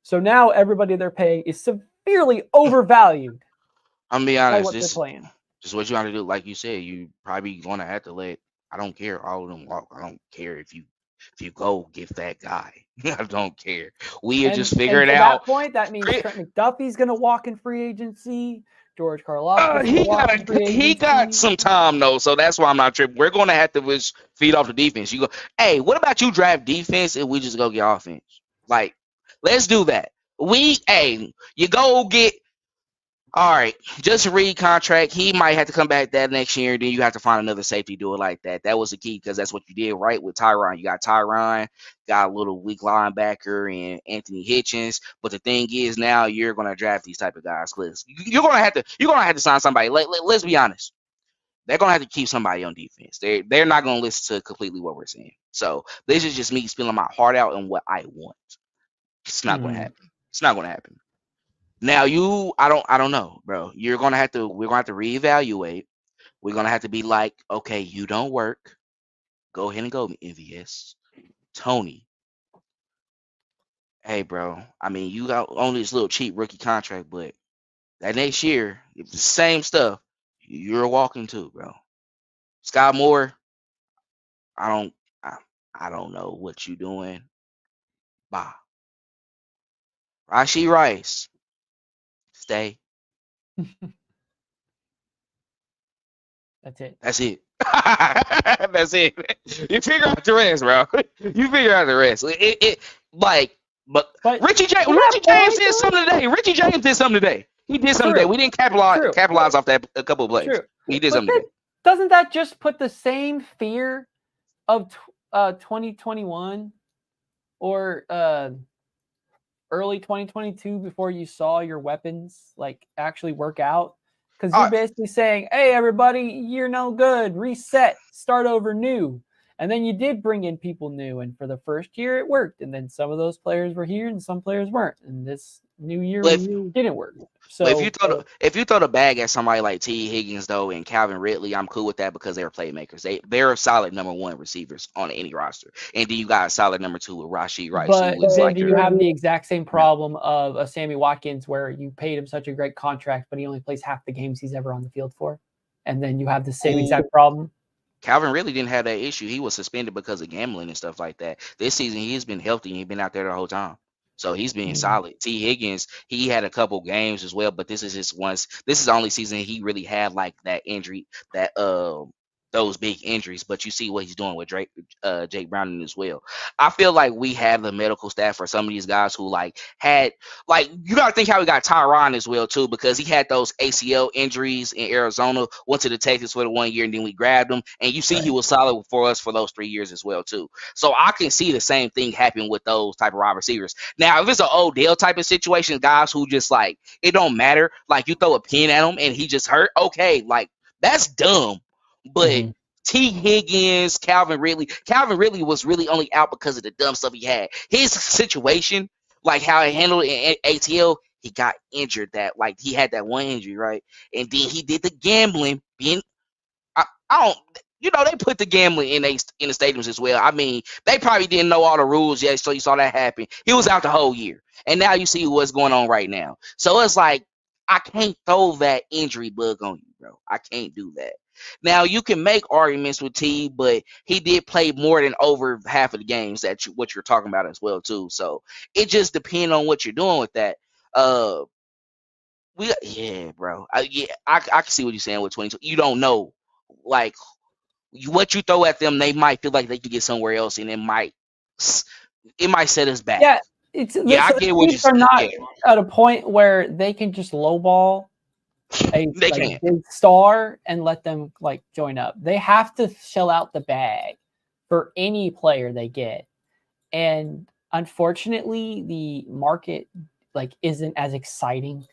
So now everybody they're paying is severely overvalued. I'm be honest, what they're playing. Just what you want to do. Like you said, you probably gonna have to let. I don't care. All of them walk. I don't care if you go get that guy. I don't care. We are just figuring it out. At that point, that means Trent McDuffie's going to walk in free agency. George Karlaftis. He got some time though, so that's why I'm not tripping. We're going to have to just feed off the defense. You go, hey, what about you draft defense and we just go get offense? Like, let's do that. You go get. All right, just Reed contract. He might have to come back that next year. Then you have to find another safety do it like that. That was the key because that's what you did right with Tyron. You got Tyron, got a little weak linebacker and Anthony Hitchens. But the thing is, now you're gonna draft these type of guys. You're gonna have to sign somebody. Let's be honest. They're gonna have to keep somebody on defense. They're not gonna listen to completely what we're saying. So this is just me spilling my heart out and what I want. It's not gonna happen. It's not gonna happen. Now I don't know, bro. We're gonna have to reevaluate. We're gonna have to be like, okay, you don't work. Go ahead and go, MVS. Tony. Hey, bro. I mean, you got only this little cheap rookie contract, but that next year, it's the same stuff. You're walking too, bro. Scott Moore. I don't know what you doing. Bye. Rashee Rice. Stay. That's it. That's it. You figure out the rest, bro. You figure out the rest. But Richie James did something today. Richie James did something today. He did something today. We didn't capitalize off that a couple of plays. True. He did something today. Doesn't that just put the same fear of 2021 or early 2022 before you saw your weapons like actually work out? Because you're basically saying, hey, everybody, you're no good. Reset. Start over new. And then you did bring in people new. And for the first year, it worked. And then some of those players were here and some players weren't. And this new year didn't work. So if you throw the bag at somebody like T. Higgins, though, and Calvin Ridley, I'm cool with that because they're playmakers. They're solid number 1 receivers on any roster. And then you got a solid number 2 with Rashee Rice. But then do you have the exact same problem of a Sammy Watkins where you paid him such a great contract, but he only plays half the games he's ever on the field for? And then you have the same exact problem? Calvin really didn't have that issue. He was suspended because of gambling and stuff like that. This season, he's been healthy and he's been out there the whole time. So he's been solid. T. Higgins, he had a couple games as well, but this is the only season he really had like that injury, that those big injuries, but you see what he's doing with Jake Browning as well. I feel like we have the medical staff for some of these guys who had you got to think how we got Tyron as well too, because he had those ACL injuries in Arizona, went to the Texans for the 1 year, and then we grabbed him, and you see he was solid for us for those 3 years as well too. So I can see the same thing happen with those type of wide receivers. Now, if it's an Odell type of situation, guys who just it don't matter, you throw a pin at him and he just hurt, okay, that's dumb. But T. Higgins, Calvin Ridley was really only out because of the dumb stuff he had. His situation, how he handled it in ATL, he got injured he had that one injury, right? And then he did the gambling. I don't, they put the gambling in the stadiums as well. I mean, they probably didn't know all the rules yet, so you saw that happen. He was out the whole year. And now you see what's going on right now. So it's I can't throw that injury bug on you, bro. I can't do that. Now, you can make arguments with T, but he did play more than over half of the games what you're talking about as well, too. So it just depends on what you're doing with that. Bro. I can see what you're saying with 22. You don't know. What you throw at them, they might feel like they could get somewhere else, and it might set us back. Yeah, I get what you're saying. Are not at a point where they can just lowball a big star and let them join up. They have to shell out the bag for any player they get, and unfortunately, the market isn't as exciting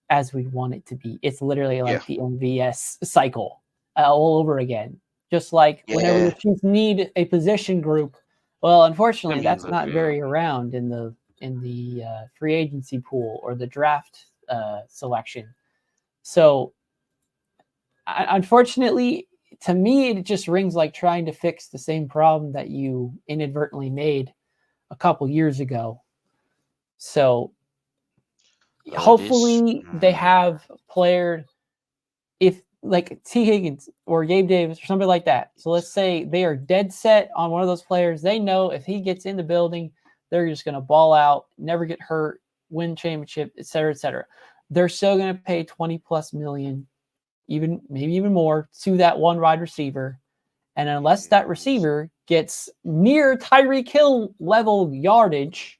as we want it to be. It's literally the MVS cycle all over again. Just whenever the Chiefs need a position group, well, unfortunately, that's not very around in the free agency pool or the draft selection. So, unfortunately, to me, it just rings like trying to fix the same problem that you inadvertently made a couple years ago. So, hopefully, they have players, if T. Higgins or Gabe Davis or somebody like that. So let's say they are dead set on one of those players. They know if he gets in the building, they're just going to ball out, never get hurt, win championship, et cetera, et cetera. They're still going to pay $20+ million, maybe even more, to that one wide receiver. And unless that receiver gets near Tyreek Hill level yardage,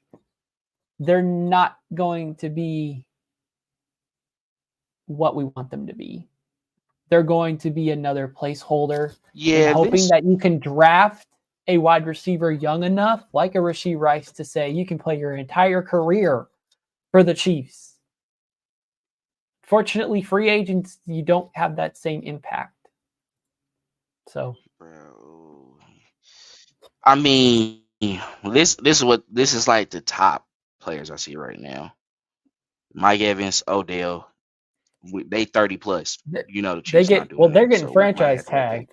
they're not going to be what we want them to be. They're going to be another placeholder. Yeah, hoping that you can draft a wide receiver young enough, like a Rashee Rice, to say you can play your entire career for the Chiefs. Fortunately, free agents, you don't have that same impact. So, bro, I mean, this is the top players I see right now. Mike Evans, Odell, they 30+. The Chiefs they're getting franchise tagged.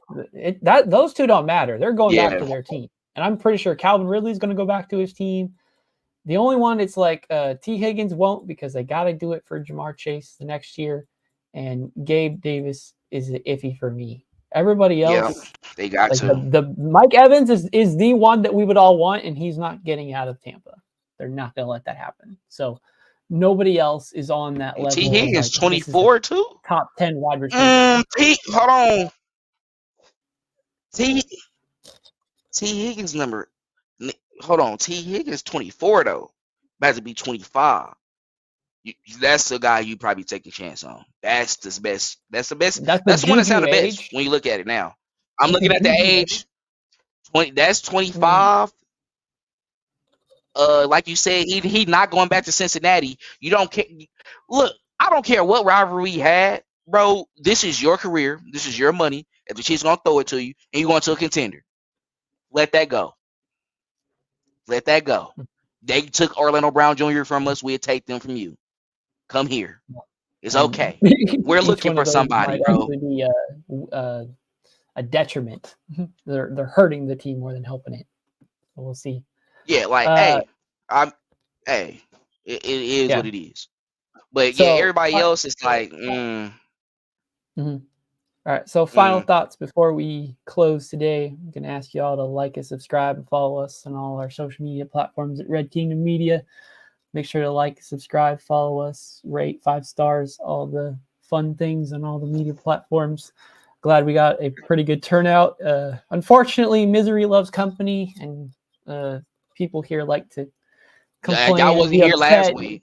Those two don't matter. They're going back to their team, and I'm pretty sure Calvin Ridley's going to go back to his team. The only one it's T. Higgins won't, because they got to do it for Jamar Chase the next year, and Gabe Davis is iffy for me. Everybody else, they got to. The Mike Evans is the one that we would all want, and he's not getting out of Tampa. They're not going to let that happen. So nobody else is on that level. T. Higgins 24 too. Top 10 wide receiver. Hold on. T. Higgins number. Hold on. T. Higgins 24 though. About to be 25. That's the guy you probably take a chance on. That's the best. That's the best. That's the one that's out the best when you look at it now. I'm looking at the age. 20. That's 25. Like you said, he not going back to Cincinnati. You don't care. Look, I don't care what rivalry we had, bro. This is your career. This is your money. If the Chiefs gonna throw it to you, and you're going to a contender, let that go. Let that go. They took Orlando Brown Jr. from us. We'll take them from you. Come here. It's okay. We're looking for somebody, bro. Be a detriment. They're hurting the team more than helping it. So we'll see. Yeah, it is what it is. But everybody else is Mm-hmm. All right, so final thoughts before we close today. I'm going to ask you all to like and subscribe and follow us on all our social media platforms at Red Kingdom Media. Make sure to like, subscribe, follow us, rate 5 stars, all the fun things on all the media platforms. glad we got a pretty good turnout. Unfortunately, misery loves company, and people here like to complain Y'all and wasn't be here last upset. week.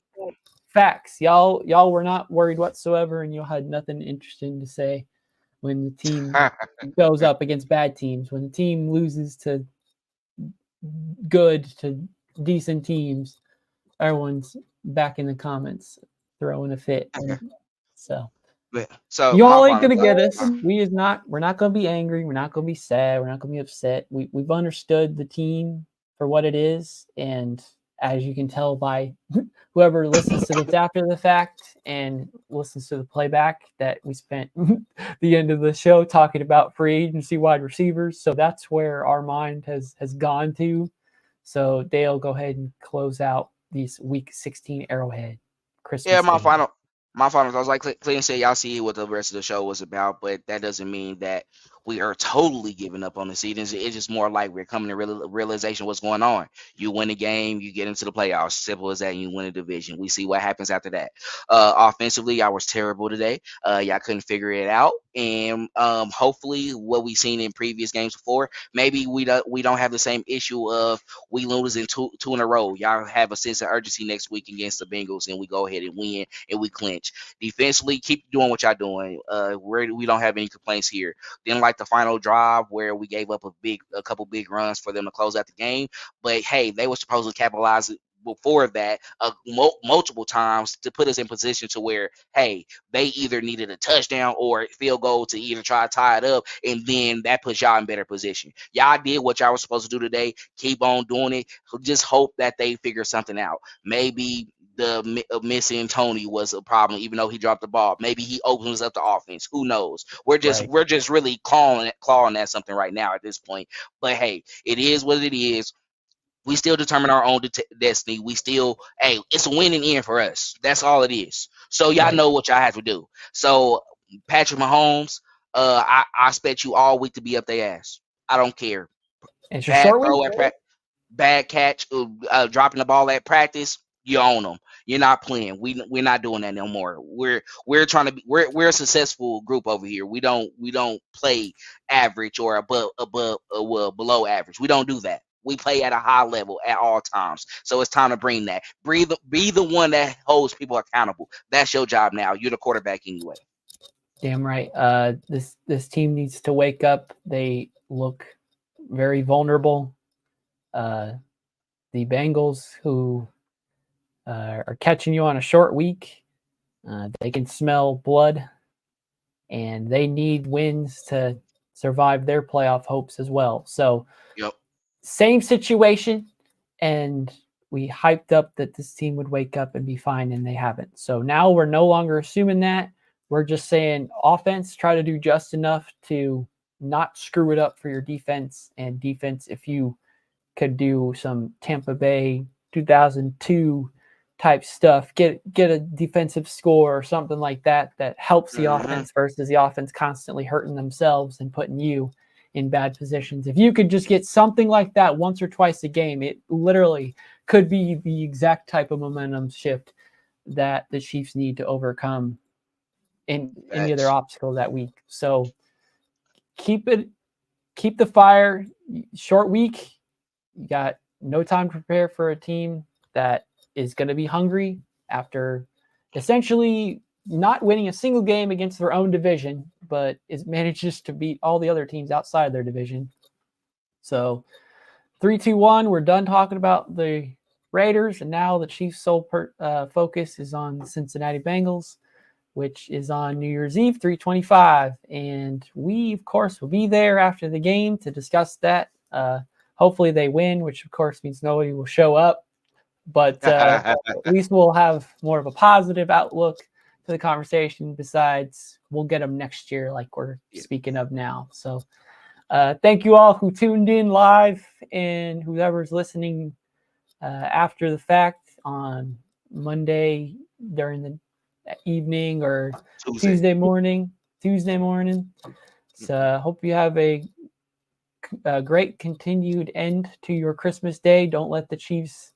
Facts, y'all were not worried whatsoever, and y'all had nothing interesting to say when the team goes up against bad teams. When the team loses to good to decent teams, everyone's back in the comments throwing a fit. So So my y'all ain't final gonna get us. thought. We're not gonna be angry. We're not gonna be sad. We're not gonna be upset. We've understood the team for what it is, and as you can tell by whoever listens to this after the fact and listens to the playback, that we spent the end of the show talking about free agency wide receivers. So that's where our mind has gone to. So Dale, go ahead and close out these Week 16 Arrowhead Yeah, Christmas game. My final. I was like Clinton said, y'all see what the rest of the show was about, but that doesn't mean that we are totally giving up on the season. It's just more like we're coming to realization what's going on. You win a game, you get into the playoffs. Simple as that. And you win a division. We see what happens after that. Offensively, I was terrible today. Y'all couldn't figure it out, and hopefully, what we've seen in previous games before, maybe we don't have the same issue of we lose in two in a row. Y'all have a sense of urgency next week against the Bengals, and we go ahead and win and we clinch. Defensively, keep doing what y'all doing. We don't have any complaints here. Didn't like the final drive where we gave up a couple big runs for them to close out the game. But hey, they were supposed to capitalize before that multiple times to put us in position to where, hey, they either needed a touchdown or a field goal to either try to tie it up, and then that puts y'all in better position. Y'all did what y'all were supposed to do today. Keep on doing it. Just hope that they figure something out. Maybe the missing Tony was a problem, even though he dropped the ball. Maybe he opens up the offense. Who knows? We're just really clawing at something right now at this point. But hey, it is what it is. We still determine our own destiny. We still, hey, it's a winning end for us. That's all it is. So y'all know what y'all have to do. So Patrick Mahomes, I expect you all week to be up their ass. I don't care. It's your short week. Bad catch, dropping the ball at practice, you own them. You're not playing. We're not doing that no more. We're trying to be. We're a successful group over here. We don't play average or below average. We don't do that. We play at a high level at all times. So it's time to bring that. Be the one that holds people accountable. That's your job now. You're the quarterback anyway. Damn right. This team needs to wake up. They look very vulnerable. The Bengals, who are catching you on a short week, they can smell blood, and they need wins to survive their playoff hopes as well. So, same situation, and we hyped up that this team would wake up and be fine, and they haven't. So now we're no longer assuming that. We're just saying offense, try to do just enough to not screw it up for your defense, and defense, if you could do some Tampa Bay 2002 type stuff, get a defensive score or something like that helps the offense versus the offense constantly hurting themselves and putting you in bad positions. If you could just get something like that once or twice a game, it literally could be the exact type of momentum shift that the Chiefs need to overcome in any other obstacle that week. So keep the fire. Short week. You got no time to prepare for a team that is going to be hungry after essentially not winning a single game against their own division, but it manages to beat all the other teams outside their division. So 3-2-1, we're done talking about the Raiders, and now the Chiefs' sole focus is on the Cincinnati Bengals, which is on New Year's Eve, 3/25. And we, of course, will be there after the game to discuss that. Hopefully they win, which, of course, means nobody will show up. But at least we'll have more of a positive outlook to the conversation. Besides, we'll get them next year like we're speaking of now. So thank you all who tuned in live and whoever's listening after the fact on Monday during the evening or Tuesday morning. So hope you have a great continued end to your Christmas day. Don't let the Chiefs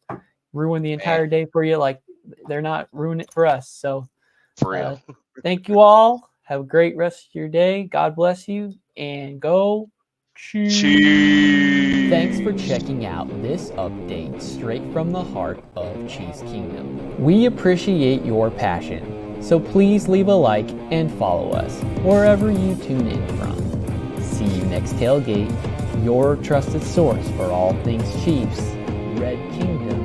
ruin the entire day for you like they're not ruining it for us. So for real. Thank you all. Have a great rest of your day. God bless you, and go Chiefs. Thanks for checking out this update straight from the heart of Chiefs Kingdom. We appreciate your passion, so please leave a like and follow us wherever you tune in from. See you next tailgate, your trusted source for all things Chiefs, Red Kingdom,